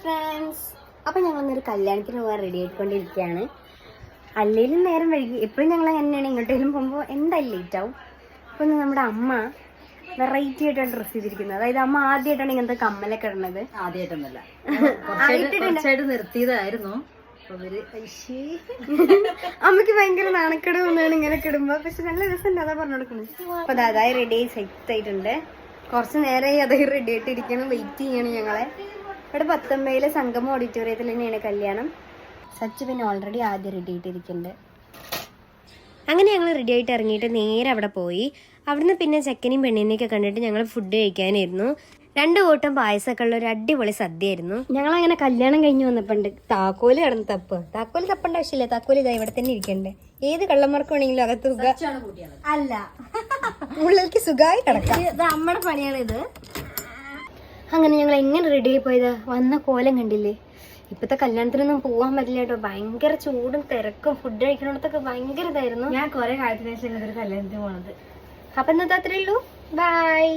Friends, അപ്പം ഞങ്ങളൊന്നൊരു കല്യാണത്തിന് പോകാൻ റെഡി ആയിക്കൊണ്ടിരിക്കുകയാണ്. അല്ലെങ്കിലും നേരം വൈകി, എപ്പോഴും ഞങ്ങൾ എങ്ങനെയാണ് ഇങ്ങോട്ടേലും പോകുമ്പോൾ എന്തായാലും ലേറ്റ് ആവും. അപ്പം നമ്മുടെ അമ്മ വെറൈറ്റി ആയിട്ടാണ് ഡ്രസ്സ് ചെയ്തിരിക്കുന്നത്. അതായത് അമ്മ ആദ്യമായിട്ടാണ് ഇങ്ങനത്തെ കമ്മലൊക്കെ ഇടുന്നത്. ആദ്യമായിട്ടൊന്നല്ല, നിർത്തിയതായിരുന്നു. അമ്മക്ക് ഭയങ്കര നാണക്കേട് തോന്നുകയാണ് ഇങ്ങനെയൊക്കെ ഇടുമ്പോ. പക്ഷെ നല്ല രസമുണ്ട്, അതാ പറഞ്ഞു കൊടുക്കുന്നത്. അപ്പൊ അതായി റെഡി ആയി സെറ്റ് ആയിട്ടുണ്ട്. കുറച്ച് നേരമായി അതായി റെഡി ആയിട്ട് ഇരിക്കണം, വെയിറ്റ് ചെയ്യാണ് ഞങ്ങളെ. ഇവിടെ പത്തമ്പയിലെ സംഗമം ഓഡിറ്റോറിയത്തിൽ തന്നെയാണ് കല്യാണം. സച്ച് പിന്നെ ഓൾറെഡി ആദ്യം റെഡി ആയിട്ടിരിക്കുന്നുണ്ട്. അങ്ങനെ ഞങ്ങൾ റെഡി ആയിട്ട് ഇറങ്ങിയിട്ട് നേരെ അവിടെ പോയി. അവിടുന്ന് പിന്നെ ചെക്കനെയും പെണ്ണിനെയൊക്കെ കണ്ടിട്ട് ഞങ്ങൾ ഫുഡ് കഴിക്കാനായിരുന്നു. 2 കൂട്ടം പായസമൊക്കെ ഉള്ള ഒരു അടിപൊളി സദ്യയായിരുന്നു. ഞങ്ങളങ്ങനെ കല്യാണം കഴിഞ്ഞ് വന്നപ്പോണ്ട് താക്കോല് കിടന്ന് തപ്പ്. താക്കോല് തപ്പേണ്ട ആവശ്യമില്ല, താക്കോല് ഇതാ ഇവിടെ തന്നെ ഇരിക്കണ്ടേ. ഏത് കള്ളന്മാർക്കാണെങ്കിലും അകത്ത് അല്ല, ഉള്ളിലേക്ക് സുഖമായി കിടക്കാം. ഇത് നമ്മുടെ പണിയാണിത്. അങ്ങനെ ഞങ്ങൾ എങ്ങനെ റെഡി ആയി പോയതാ. വന്ന കോലം കണ്ടില്ലേ. ഇപ്പത്തെ കല്യാണത്തിനൊന്നും പോകാൻ പറ്റില്ല കേട്ടോ. ഭയങ്കര ചൂടും തിരക്കും, ഫുഡ് കഴിക്കണോടത്തൊക്കെ ഭയങ്കര ഇതായിരുന്നു. ഞാൻ കുറെ കാലത്തിന് ശേഷം ഒരു കല്യാണത്തിന് പോണത്. അപ്പൊ ഇന്നത്തെ അത്രേ ഉള്ളൂ. ബൈ.